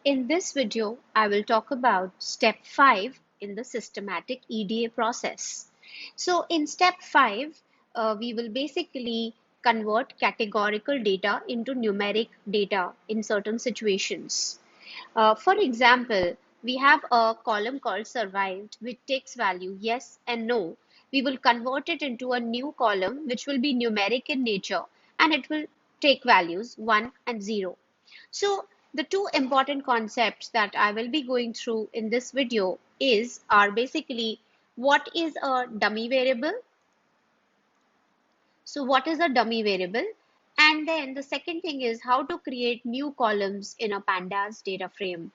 In this video, I will talk about step 5 in the systematic EDA process. So in step 5, we will basically convert categorical data into numeric data in certain situations. For example, we have a column called survived, which takes value yes and no. We will convert it into a new column, which will be numeric in nature, and it will take values 1 and 0. So the two important concepts that I will be going through in this video are basically what is a dummy variable. So what is a dummy variable? And then the second thing is how to create new columns in a pandas data frame.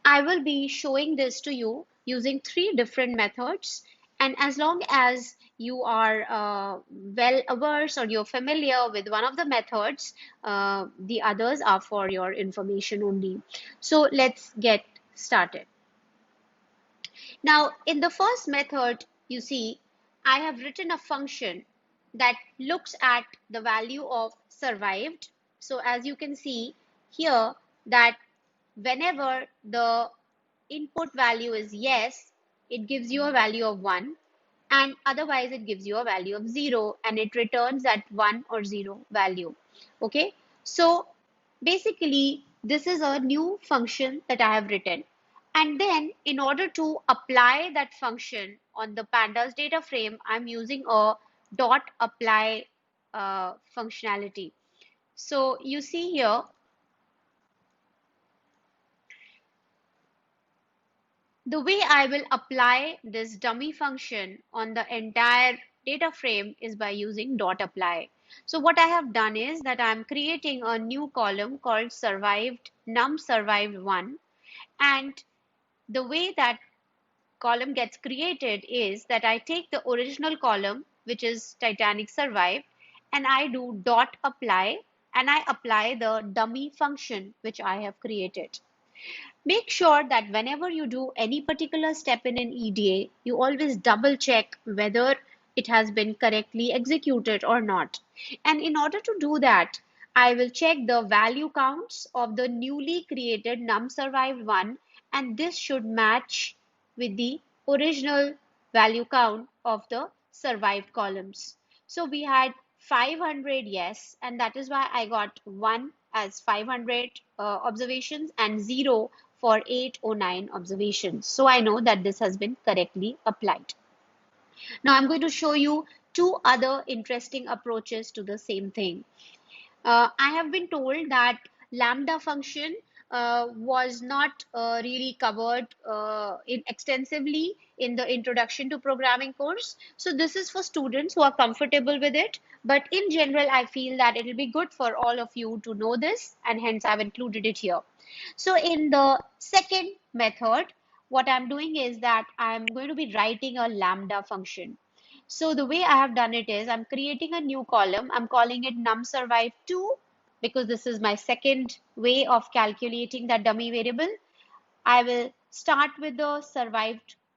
I will be showing this to you using 3 different methods, and as long as you are well averse or you're familiar with one of the methods, the others are for your information only. So let's get started. Now, in the first method, you see, I have written a function that looks at the value of survived. So as you can see here that whenever the input value is yes, it gives you a value of 1, and otherwise it gives you a value of 0, and it returns that 1 or 0 value. Okay, so basically this is a new function that I have written, and then in order to apply that function on the pandas data frame, I'm using a dot apply functionality. So you see here, the way I will apply this dummy function on the entire data frame is by using dot apply. So what I have done is that I'm creating a new column called survived num survived 1, and the way that column gets created is that I take the original column, which is Titanic survived, and I do dot apply, and I apply the dummy function which I have created. Make sure that whenever you do any particular step in an EDA, you always double check whether it has been correctly executed or not. And in order to do that, I will check the value counts of the newly created num survived 1, and this should match with the original value count of the survived columns. So we had 500 yes, and that is why I got 1 as 500 observations and 0 for 8 or 9 observations. So I know that this has been correctly applied. Now I'm going to show you 2 other interesting approaches to the same thing. I have been told that lambda function was not really covered extensively in the introduction to programming course. So this is for students who are comfortable with it. But in general, I feel that it will be good for all of you to know this, and hence I've included it here. So in the second method, what I'm doing is that I'm going to be writing a lambda function. So the way I have done it is I'm creating a new column. I'm calling it num survive 2 because this is my second way of calculating that dummy variable. I will start with the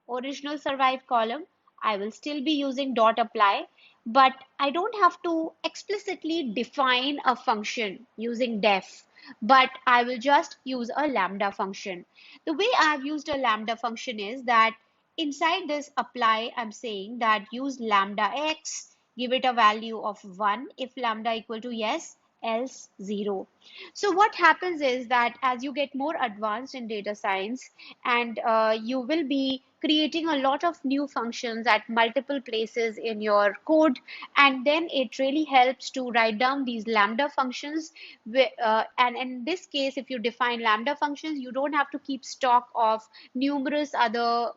original survived column. I will still be using dot apply, but I don't have to explicitly define a function using def, but I will just use a lambda function. The way I've used a lambda function is that inside this apply, I'm saying that use lambda x, give it a value of 1 if lambda equal to yes, else 0. So what happens is that as you get more advanced in data science, and you will be creating a lot of new functions at multiple places in your code, and then it really helps to write down these lambda functions. And in this case, if you define lambda functions, you don't have to keep stock of numerous other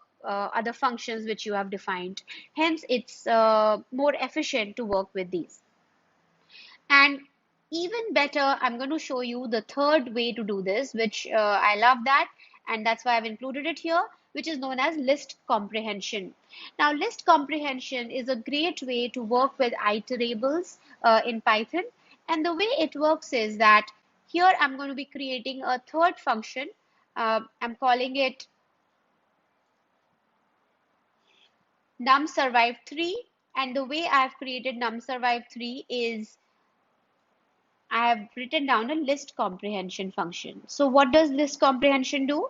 functions which you have defined. Hence, it's more efficient to work with these. And even better, I'm going to show you the third way to do this, which I love that, and that's why I've included it here, which is known as list comprehension. Now, list comprehension is a great way to work with iterables in Python. And the way it works is that here I'm going to be creating a third function. I'm calling it num survive 3. And the way I've created num survive 3 is I have written down a list comprehension function. So what does list comprehension do?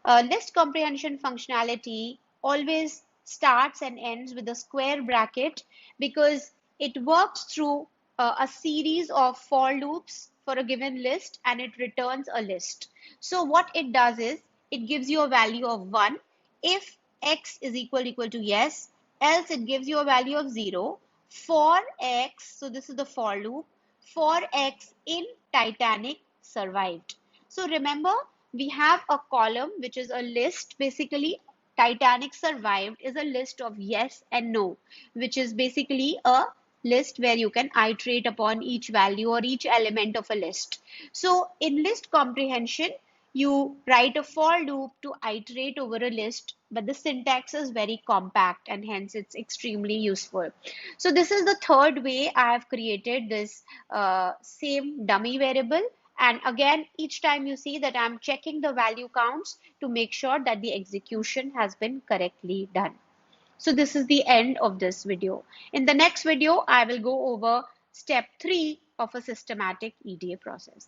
List comprehension functionality always starts and ends with a square bracket because it works through a series of for loops for a given list and it returns a list. So what it does is it gives you a value of 1 if x is equal to yes, else it gives you a value of 0 for x. So this is the for loop for x in Titanic survived. So remember, we have a column which is a list. Basically, Titanic survived is a list of yes and no, which is basically a list where you can iterate upon each value or each element of a list. So in list comprehension, you write a for loop to iterate over a list, but the syntax is very compact and hence it's extremely useful. So this is the third way I have created this same dummy variable. And again, each time you see that I'm checking the value counts to make sure that the execution has been correctly done. So this is the end of this video. In the next video, I will go over step 3 of a systematic EDA process.